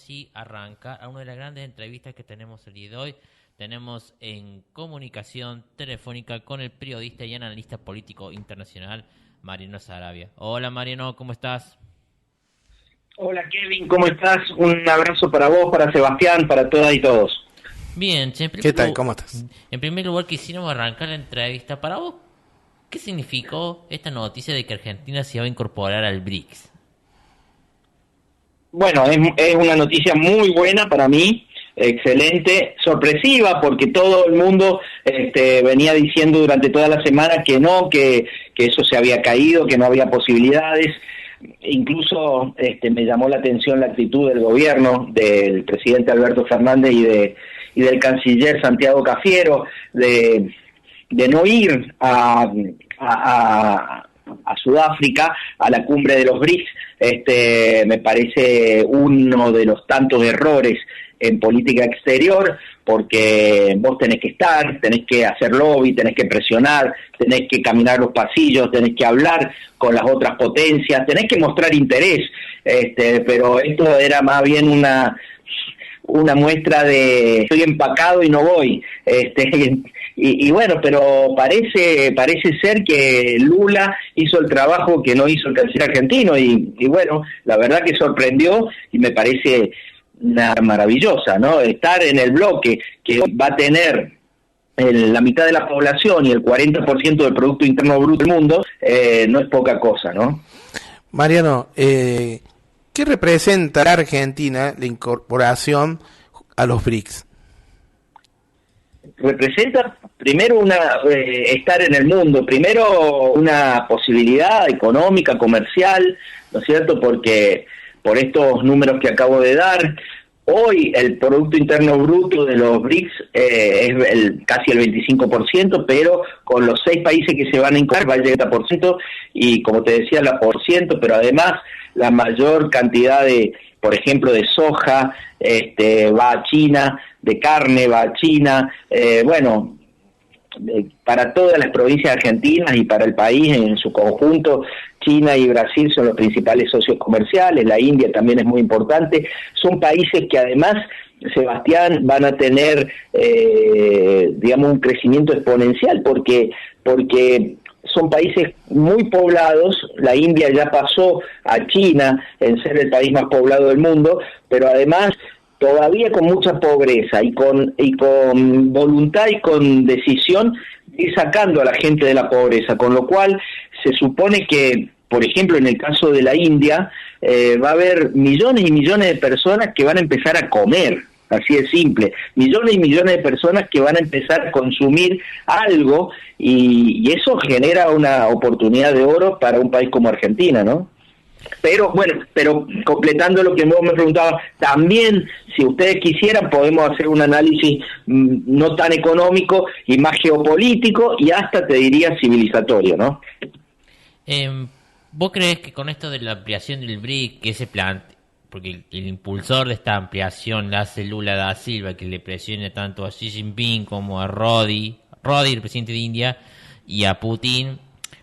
sí arrancar a una de las grandes entrevistas que tenemos el día de hoy. Tenemos en comunicación telefónica con el periodista y analista político internacional Mariano Saravia. Hola Mariano, ¿cómo estás? Hola Kevin, ¿cómo estás? Un abrazo para vos, para Sebastián, para todas y todos. Bien, che, ¿Qué tal? ¿Cómo estás? En primer lugar quisiéramos arrancar la entrevista. Para vos, ¿qué significó esta noticia de que Argentina se iba a incorporar al BRICS? Bueno, es una noticia muy buena para mí, excelente, sorpresiva, porque todo el mundo venía diciendo durante toda la semana que no, que eso se había caído, que no había posibilidades. Incluso me llamó la atención la actitud del gobierno, del presidente Alberto Fernández y del canciller Santiago Cafiero, de no ir a Sudáfrica, a la cumbre de los BRICS. Me parece uno de los tantos errores en política exterior, porque vos tenés que estar, tenés que hacer lobby, tenés que presionar, tenés que caminar los pasillos, tenés que hablar con las otras potencias, tenés que mostrar interés, pero esto era más bien una muestra de estoy empacado y no voy, y bueno, pero parece ser que Lula hizo el trabajo que no hizo el canciller argentino, y bueno, la verdad que sorprendió y me parece maravillosa, ¿no? Estar en el bloque que va a tener la mitad de la población y el 40% del Producto Interno Bruto del mundo, no es poca cosa, ¿no? Mariano, ¿qué representa a Argentina la incorporación a los BRICS? Representa primero estar en el mundo, primero una posibilidad económica, comercial, ¿no es cierto? Porque por estos números que acabo de dar, hoy el Producto Interno Bruto de los BRICS es casi el 25%, pero con los 6 países que se van a incorporar va a llegar al 30%, y como te decía, pero además la mayor cantidad de, por ejemplo, de soja va a China, de carne va a China, para todas las provincias argentinas y para el país en su conjunto. China y Brasil son los principales socios comerciales, la India también es muy importante, son países que además, Sebastián, van a tener, un crecimiento exponencial, porque son países muy poblados. La India ya pasó a China en ser el país más poblado del mundo, pero además todavía con mucha pobreza y con voluntad y con decisión de ir sacando a la gente de la pobreza, con lo cual se supone que, por ejemplo, en el caso de la India, va a haber millones y millones de personas que van a empezar a comer, así de simple, millones y millones de personas que van a empezar a consumir algo, y eso genera una oportunidad de oro para un país como Argentina, ¿no? Pero completando lo que vos me preguntabas, también, si ustedes quisieran, podemos hacer un análisis no tan económico y más geopolítico, y hasta te diría civilizatorio, ¿no? ¿Vos crees que con esto de la ampliación del BRIC, que se plantea, porque el impulsor de esta ampliación la hace Lula da Silva, que le presione tanto a Xi Jinping como a Modi, el presidente de India, y a Putin,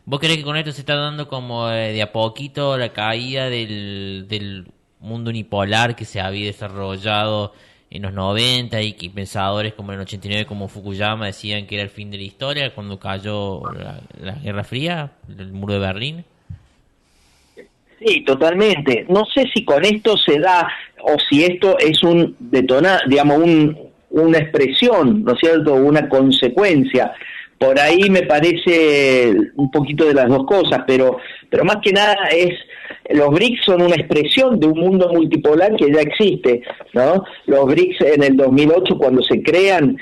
¿vos crees que con esto se está dando como de a poquito la caída del mundo unipolar que se había desarrollado en los 90, y que pensadores como en el 89, como Fukuyama, decían que era el fin de la historia cuando cayó la Guerra Fría, el muro de Berlín? Sí, totalmente. No sé si con esto se da, o si esto es una expresión, ¿no es cierto?, una consecuencia. Por ahí me parece un poquito de las dos cosas, pero más que nada los BRICS son una expresión de un mundo multipolar que ya existe, ¿no? Los BRICS en el 2008, cuando se crean,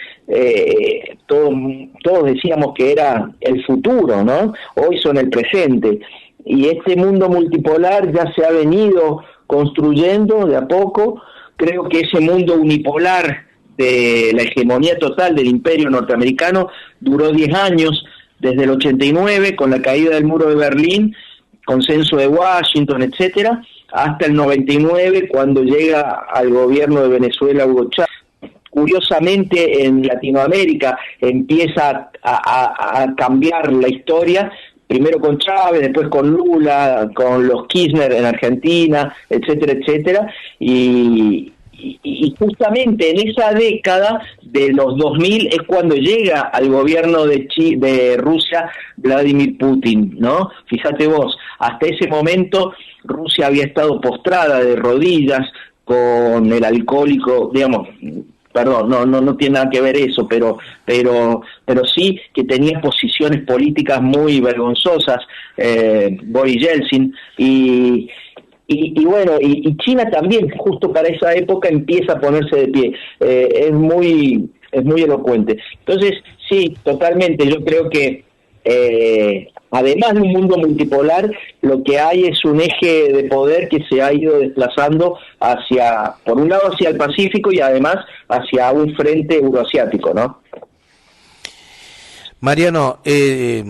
todos decíamos que era el futuro, ¿no? Hoy son el presente. Y este mundo multipolar ya se ha venido construyendo de a poco. Creo que ese mundo unipolar de la hegemonía total del imperio norteamericano duró 10 años, desde el 89, con la caída del muro de Berlín, consenso de Washington, etcétera, hasta el 99, cuando llega al gobierno de Venezuela Hugo Chávez. Curiosamente, en Latinoamérica empieza a cambiar la historia, primero con Chávez, después con Lula, con los Kirchner en Argentina, etcétera, etcétera, y y justamente en esa década de los 2000 es cuando llega al gobierno de Rusia Vladimir Putin, ¿no? Fíjate vos, hasta ese momento Rusia había estado postrada de rodillas con el alcohólico, digamos, perdón, no tiene nada que ver eso, pero sí que tenía posiciones políticas muy vergonzosas, Boris Yeltsin, y bueno, y China también, justo para esa época empieza a ponerse de pie, es muy elocuente. Entonces, sí, totalmente, yo creo que además de un mundo multipolar, lo que hay es un eje de poder que se ha ido desplazando hacia, por un lado hacia el Pacífico y además hacia un frente euroasiático, ¿no? Mariano, se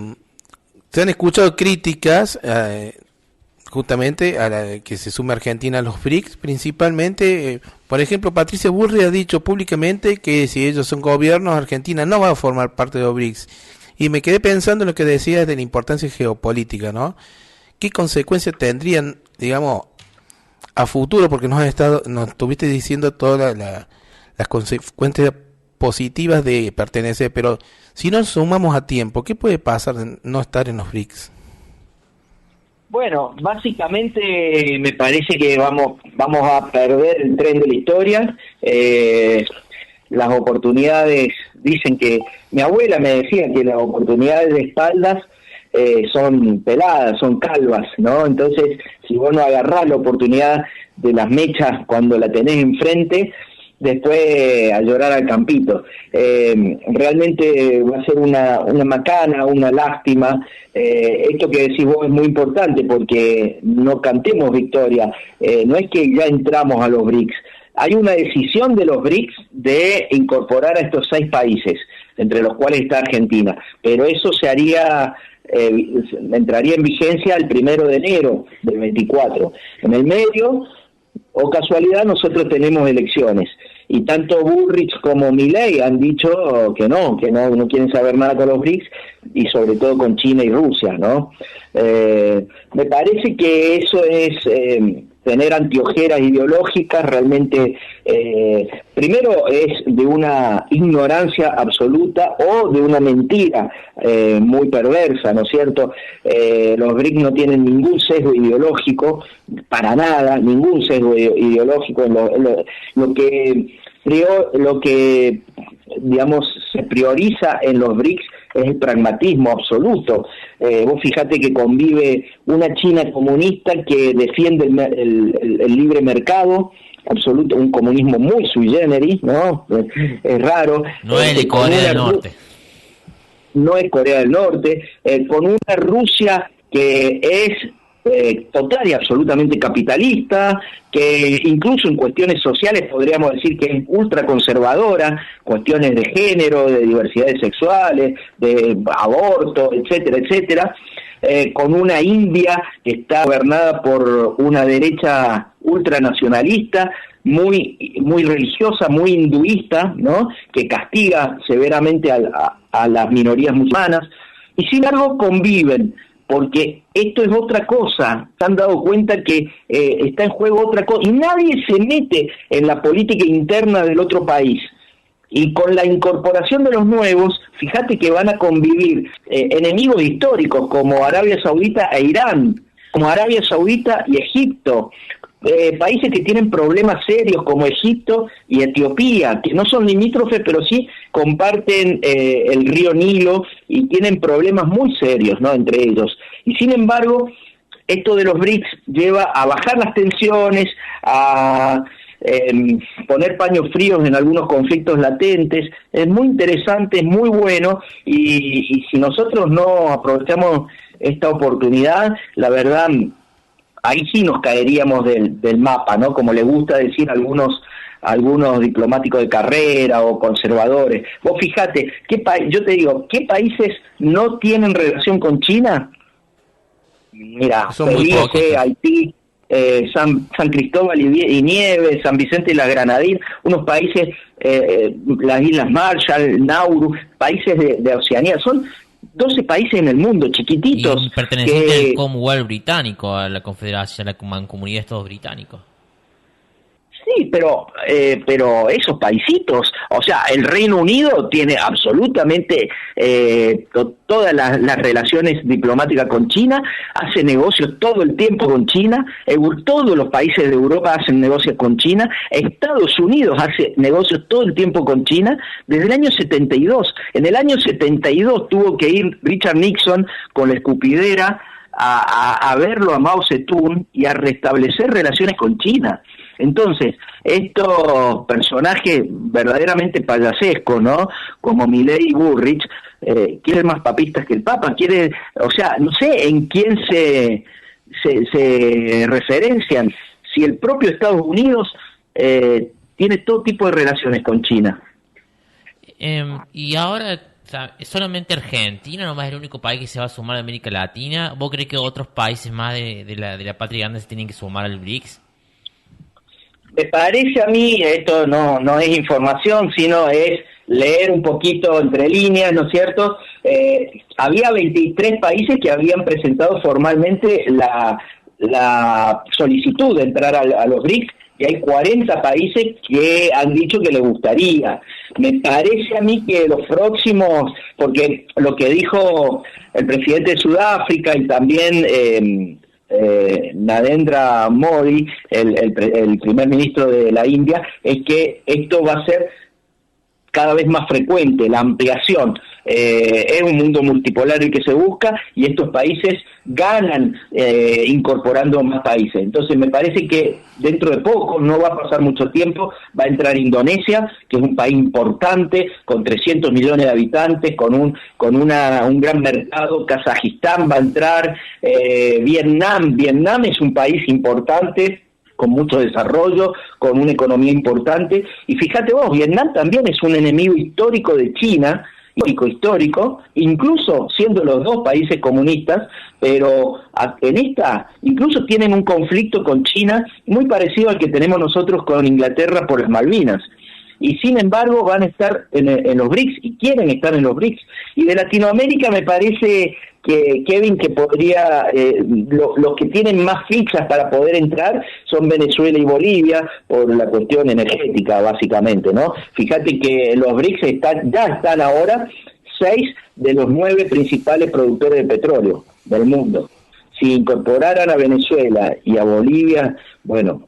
han escuchado críticas justamente a la que se sume Argentina a los BRICS, principalmente, por ejemplo, Patricia Bullrich ha dicho públicamente que si ellos son gobiernos, Argentina no va a formar parte de los BRICS. Y me quedé pensando en lo que decías de la importancia geopolítica, ¿no? ¿Qué consecuencias tendrían, digamos, a futuro? Porque nos estuviste diciendo todas las consecuencias positivas de pertenecer, pero si nos sumamos a tiempo, ¿qué puede pasar de no estar en los BRICS? Bueno, básicamente me parece que vamos a perder el tren de la historia. Las oportunidades, dicen que, mi abuela me decía que las oportunidades de espaldas son peladas, son calvas, ¿no? Entonces, si vos no agarrás la oportunidad de las mechas cuando la tenés enfrente, después a llorar al campito. Realmente va a ser una macana, una lástima. Esto que decís vos es muy importante porque no cantemos victoria. No es que ya entramos a los BRICS. Hay una decisión de los BRICS de incorporar a estos 6 países, entre los cuales está Argentina, pero eso se haría, entraría en vigencia el 1 de enero del 24. En el medio, o casualidad, nosotros tenemos elecciones, y tanto Bullrich como Milei han dicho que no quieren saber nada con los BRICS, y sobre todo con China y Rusia, ¿no? Me parece que eso es tener anteojeras ideológicas, realmente, primero es de una ignorancia absoluta o de una mentira muy perversa, ¿no es cierto? Los BRICS no tienen ningún sesgo ideológico, para nada, ningún sesgo ideológico. Lo que digamos se prioriza en los BRICS es el pragmatismo absoluto. Vos fijate que convive una China comunista que defiende el libre mercado absoluto, un comunismo muy sui generis, ¿no? Es raro. No es de Corea del Norte. No es Corea del Norte, con una Rusia que es total y absolutamente capitalista, que incluso en cuestiones sociales podríamos decir que es ultraconservadora, cuestiones de género, de diversidades sexuales, de aborto, etcétera, etcétera, con una India que está gobernada por una derecha ultranacionalista, muy religiosa, muy hinduista, ¿no? Que castiga severamente a las minorías musulmanas, y sin embargo conviven, porque esto es otra cosa. Se han dado cuenta que está en juego otra cosa, y nadie se mete en la política interna del otro país. Y con la incorporación de los nuevos, fíjate que van a convivir enemigos históricos como Arabia Saudita e Irán, como Arabia Saudita y Egipto, países que tienen problemas serios como Egipto y Etiopía, que no son limítrofes, pero sí comparten el río Nilo y tienen problemas muy serios, ¿no?, entre ellos. Y sin embargo, esto de los BRICS lleva a bajar las tensiones, a poner paños fríos en algunos conflictos latentes. Es muy interesante, es muy bueno, y si nosotros no aprovechamos esta oportunidad, la verdad, ahí sí nos caeríamos del mapa, ¿no? Como le gusta decir algunos diplomáticos de carrera o conservadores. Vos fíjate, yo te digo, ¿qué países no tienen relación con China? Mira, Belice, Haití, San Cristóbal y Nieves, San Vicente y las Granadinas, unos países, las Islas Marshall, Nauru, países de Oceanía, son 12 países en el mundo, chiquititos. Y pertenecientes al Commonwealth británico, a la Confederación, a la Mancomunidad de Estados Británicos. Sí, Sí, pero esos paisitos, o sea, el Reino Unido tiene absolutamente todas las relaciones diplomáticas con China, hace negocios todo el tiempo con China, todos los países de Europa hacen negocios con China, Estados Unidos hace negocios todo el tiempo con China, desde el año 72. En el año 72 tuvo que ir Richard Nixon con la escupidera a verlo a Mao Zedong y a restablecer relaciones con China. Entonces, estos personajes verdaderamente payasescos, ¿no? Como Milei y Bullrich, quieren más papistas que el Papa, o sea, no sé en quién se referencian, si el propio Estados Unidos tiene todo tipo de relaciones con China. Y ahora, solamente Argentina nomás es el único país que se va a sumar a América Latina. ¿Vos crees que otros países más de la patria grande se tienen que sumar al BRICS? Me parece a mí, esto no es información, sino es leer un poquito entre líneas, ¿no es cierto? Había 23 países que habían presentado formalmente la solicitud de entrar a los BRICS, y hay 40 países que han dicho que les gustaría. Me parece a mí que los próximos, porque lo que dijo el presidente de Sudáfrica y también Narendra Modi, el primer ministro de la India, es que esto va a ser cada vez más frecuente, la ampliación. Es un mundo multipolar el que se busca y estos países ganan incorporando más países. Entonces me parece que dentro de poco, no va a pasar mucho tiempo, va a entrar Indonesia, que es un país importante, con 300 millones de habitantes, con un gran mercado. Kazajistán va a entrar, Vietnam es un país importante, con mucho desarrollo, con una economía importante, y fíjate vos, Vietnam también es un enemigo histórico de China, histórico, incluso siendo los dos países comunistas, pero en esta incluso tienen un conflicto con China muy parecido al que tenemos nosotros con Inglaterra por las Malvinas. Y sin embargo van a estar en los BRICS y quieren estar en los BRICS. Y de Latinoamérica me parece que, Kevin, que podría, los que tienen más fichas para poder entrar son Venezuela y Bolivia, por la cuestión energética, básicamente, ¿no? Fíjate que los BRICS ya están ahora 6 de los 9 principales productores de petróleo del mundo. Si incorporaran a Venezuela y a Bolivia, bueno,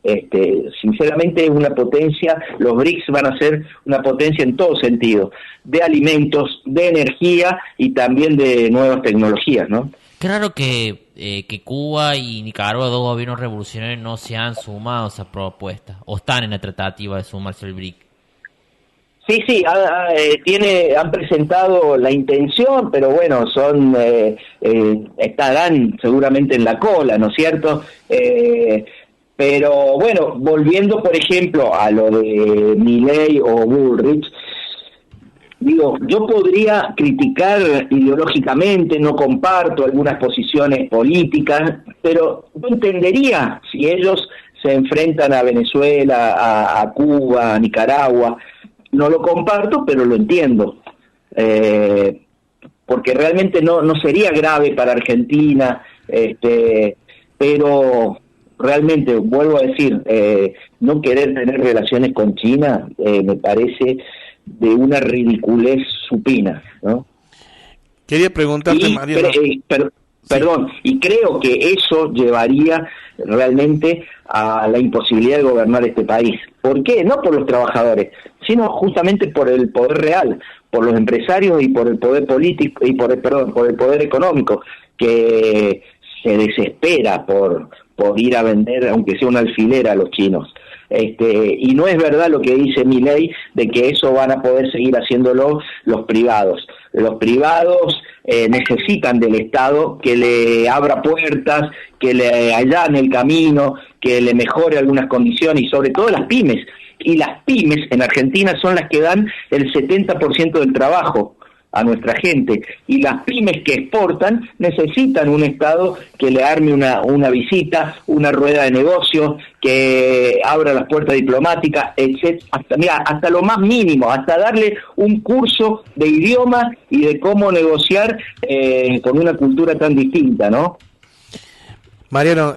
sinceramente es una potencia. Los BRICS van a ser una potencia en todo sentido, de alimentos, de energía y también de nuevas tecnologías, ¿no? Claro que Cuba y Nicaragua, dos gobiernos revolucionarios, no se han sumado a esa propuesta, o están en la tratativa de sumarse al BRIC. Sí, han presentado la intención, pero bueno, estarán seguramente en la cola, ¿no es cierto? Pero bueno, volviendo por ejemplo a lo de Milei o Bullrich, digo, yo podría criticar ideológicamente, no comparto algunas posiciones políticas, pero yo entendería si ellos se enfrentan a Venezuela, a Cuba, a Nicaragua. No lo comparto, pero lo entiendo, porque realmente no sería grave para Argentina, pero realmente, vuelvo a decir, no querer tener relaciones con China me parece de una ridiculez supina, ¿no? Quería preguntarte, Mariano. Perdón, y creo que eso llevaría realmente a la imposibilidad de gobernar este país. ¿Por qué? No por los trabajadores, sino justamente por el poder real, por los empresarios y por el poder político y por el poder económico, que se desespera por ir a vender, aunque sea un alfiler, a los chinos. Y no es verdad lo que dice Milei de que eso van a poder seguir haciéndolo los privados. Los privados necesitan del Estado que le abra puertas, que le allane el camino, que le mejore algunas condiciones, y sobre todo las pymes. Y las pymes en Argentina son las que dan el 70% del trabajo a nuestra gente, y las pymes que exportan necesitan un Estado que le arme una visita, una rueda de negocios, que abra las puertas diplomáticas, etc. Hasta lo más mínimo, hasta darle un curso de idioma y de cómo negociar con una cultura tan distinta, ¿no? Mariano,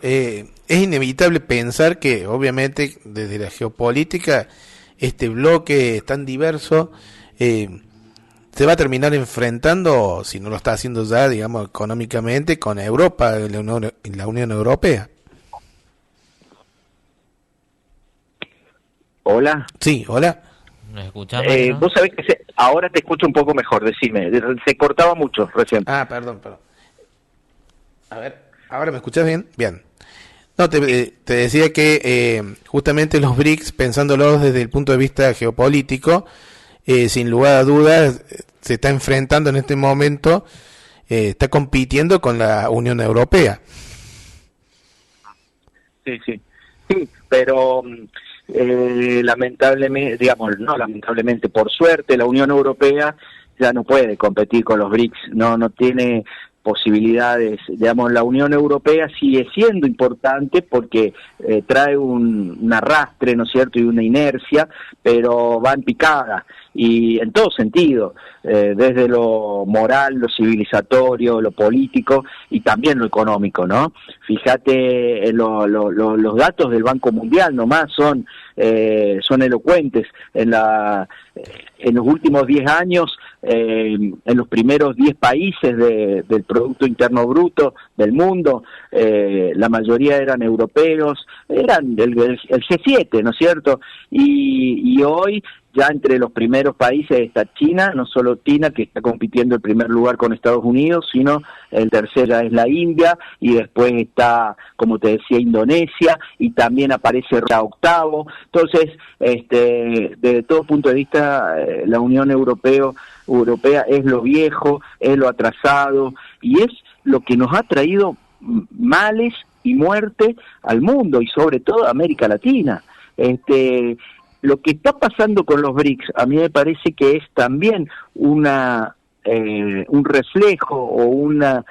es inevitable pensar que, obviamente, desde la geopolítica, este bloque tan diverso se va a terminar enfrentando, si no lo está haciendo ya, digamos, económicamente, con Europa, la Unión Europea. Hola. Sí, hola. ¿Nos escuchás, ¿no? Vos sabés que ahora te escucho un poco mejor, decime, se cortaba mucho recién. Perdón. A ver, ¿ahora me escuchás bien? Bien. No, te decía que justamente los BRICS, pensándolos desde el punto de vista geopolítico, sin lugar a dudas, se está enfrentando en este momento, está compitiendo con la Unión Europea. Sí, pero lamentablemente, digamos, no lamentablemente, por suerte, la Unión Europea ya no puede competir con los BRICS, no tiene posibilidades. Digamos, la Unión Europea sigue siendo importante porque trae un arrastre, ¿no es cierto?, y una inercia, pero va en picada, y en todo sentido, desde lo moral, lo civilizatorio, lo político y también lo económico, ¿no? Fíjate, los datos del Banco Mundial nomás son elocuentes. En los últimos 10 años, en los primeros 10 países del Producto Interno Bruto del mundo, la mayoría eran europeos, eran el G7, ¿no es cierto? Y hoy ya entre los primeros países está China, no solo China, que está compitiendo el primer lugar con Estados Unidos, sino el tercero es la India, y después está, como te decía, Indonesia, y también aparece la octavo. Entonces, desde todo punto de vista, la Unión Europea es lo viejo, es lo atrasado, y es lo que nos ha traído males y muerte al mundo, y sobre todo a América Latina. Lo que está pasando con los BRICS, a mí me parece que es también un reflejo o una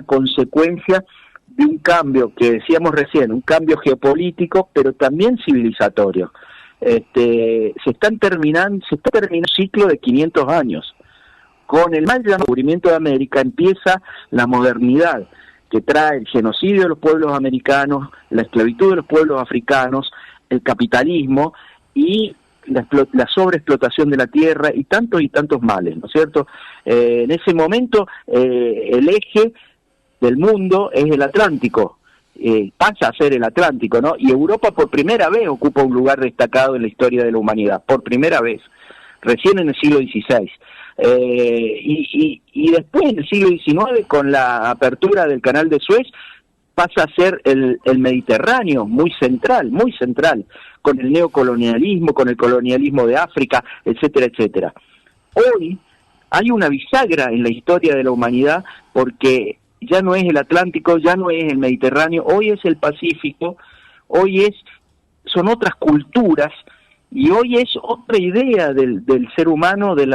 consecuencia de un cambio que decíamos recién, un cambio geopolítico, pero también civilizatorio. Se está terminando un ciclo de 500 años. Con el mal descubrimiento de América empieza la modernidad, que trae el genocidio de los pueblos americanos, la esclavitud de los pueblos africanos, el capitalismo y la sobreexplotación de la tierra y tantos males, ¿no es cierto? En ese momento el eje del mundo es el Atlántico, pasa a ser el Atlántico, ¿no? Y Europa por primera vez ocupa un lugar destacado en la historia de la humanidad, por primera vez, recién en el siglo XVI. Y después en el siglo XIX, con la apertura del Canal de Suez, pasa a ser el Mediterráneo, muy central, con el neocolonialismo, con el colonialismo de África, etcétera, etcétera. Hoy hay una bisagra en la historia de la humanidad, porque ya no es el Atlántico, ya no es el Mediterráneo, hoy es el Pacífico, son otras culturas, y hoy es otra idea del ser humano, del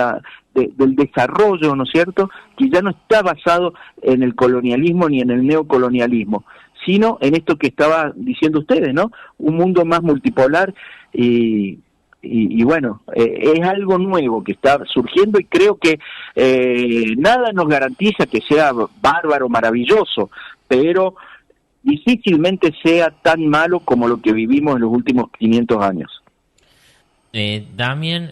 desarrollo, ¿no es cierto?, que ya no está basado en el colonialismo ni en el neocolonialismo, sino en esto que estaba diciendo ustedes, ¿no? Un mundo más multipolar y bueno, es algo nuevo que está surgiendo, y creo que nada nos garantiza que sea bárbaro, maravilloso, pero difícilmente sea tan malo como lo que vivimos en los últimos 500 años. Damián,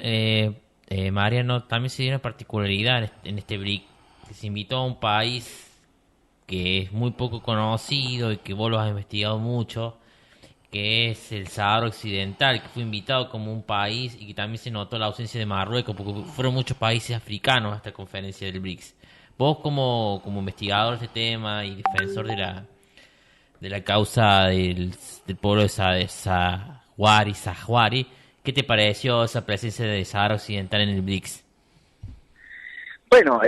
Mariano, también se dio una particularidad en este BRIC, que se invitó a un país que es muy poco conocido y que vos lo has investigado mucho, que es el Sahara Occidental, que fue invitado como un país, y que también se notó la ausencia de Marruecos, porque fueron muchos países africanos a esta conferencia del BRICS. Vos como investigador de este tema y defensor de la causa del pueblo de Saharaui, ¿qué te pareció esa presencia de Sahara Occidental en el BRICS? Bueno,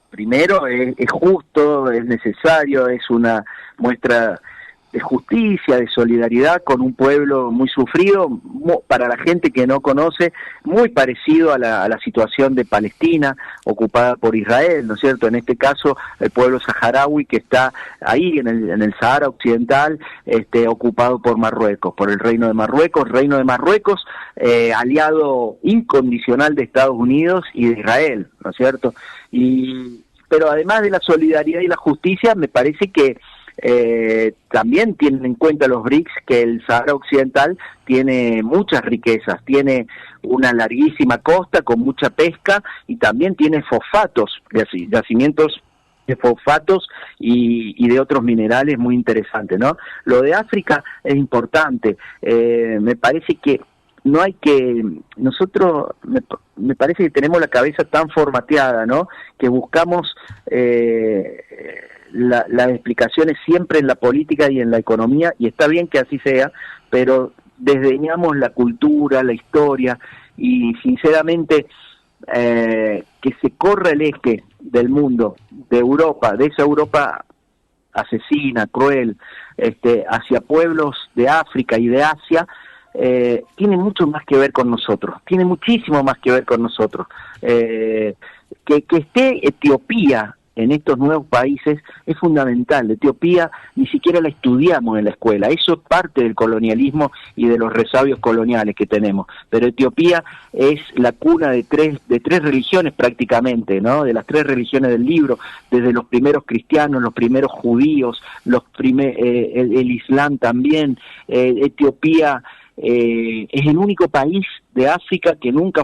primero es justo, es necesario, es una muestra de justicia, de solidaridad con un pueblo muy sufrido, para la gente que no conoce, muy parecido a la situación de Palestina, ocupada por Israel, ¿no es cierto? En este caso, el pueblo saharaui, que está ahí en el Sahara Occidental, ocupado por Marruecos, por el Reino de Marruecos, aliado incondicional de Estados Unidos y de Israel, ¿no es cierto? Pero además de la solidaridad y la justicia, me parece que también tienen en cuenta los BRICS que el Sahara Occidental tiene muchas riquezas, tiene una larguísima costa con mucha pesca y también tiene fosfatos, yacimientos de fosfatos y de otros minerales muy interesantes, ¿no? Lo de África es importante, me parece que no hay que, nosotros me parece que tenemos la cabeza tan formateada, ¿no? Que buscamos las explicaciones siempre en la política y en la economía, y está bien que así sea, pero desdeñamos la cultura, la historia, y sinceramente que se corra el eje del mundo, de Europa, de esa Europa asesina, cruel, hacia pueblos de África y de Asia, tiene mucho más que ver con nosotros, tiene muchísimo más que ver con nosotros. Que esté Etiopía en estos nuevos países es fundamental. Etiopía ni siquiera la estudiamos en la escuela, eso es parte del colonialismo y de los resabios coloniales que tenemos, pero Etiopía es la cuna de tres religiones prácticamente, ¿no? De las 3 religiones del libro, desde los primeros cristianos, los primeros judíos, el Islam también. Etiopía es el único país de África que nunca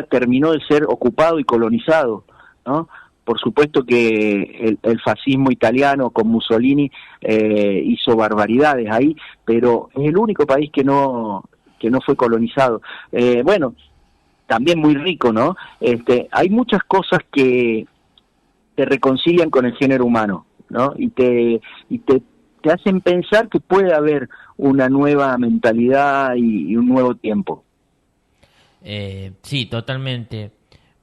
terminó de ser ocupado y colonizado, ¿no? Por supuesto que el fascismo italiano con Mussolini hizo barbaridades ahí, pero es el único país que no fue colonizado. Bueno, también muy rico, ¿no? Hay muchas cosas que te reconcilian con el género humano, ¿no? Y te hacen pensar que puede haber una nueva mentalidad y un nuevo tiempo. Sí, totalmente.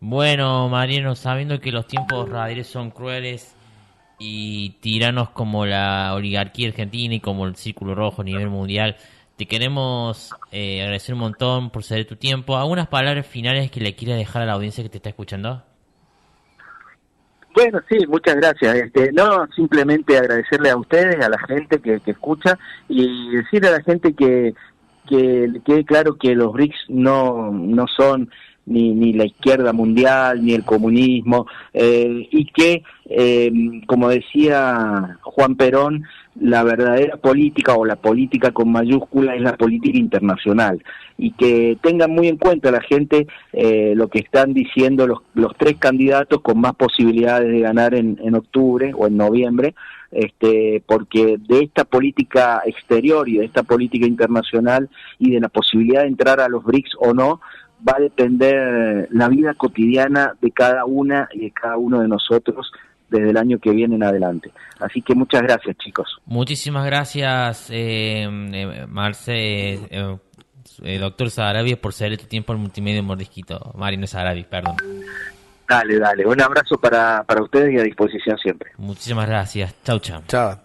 Bueno, Mariano, sabiendo que los tiempos radiales son crueles y tiranos como la oligarquía argentina y como el Círculo Rojo a nivel mundial, te queremos agradecer un montón por ceder tu tiempo. ¿Algunas palabras finales que le quieras dejar a la audiencia que te está escuchando? Bueno, sí, muchas gracias. No, simplemente agradecerle a ustedes, a la gente que escucha, y decirle a la gente que le quede claro que los BRICS no son ni la izquierda mundial, ni el comunismo, y que, como decía Juan Perón, la verdadera política, o la política con mayúscula, es la política internacional, y que tengan muy en cuenta la gente lo que están diciendo los 3 candidatos con más posibilidades de ganar en octubre o en noviembre, porque de esta política exterior y de esta política internacional y de la posibilidad de entrar a los BRICS o no, va a depender la vida cotidiana de cada una y de cada uno de nosotros desde el año que viene en adelante. Así que muchas gracias, chicos. Muchísimas gracias, Marce, doctor Saharabi, por ceder tu tiempo al Multimedia Mordisquito. Marino Saharabi, perdón. Dale. Un abrazo para ustedes y a disposición siempre. Muchísimas gracias. Chau. Chao.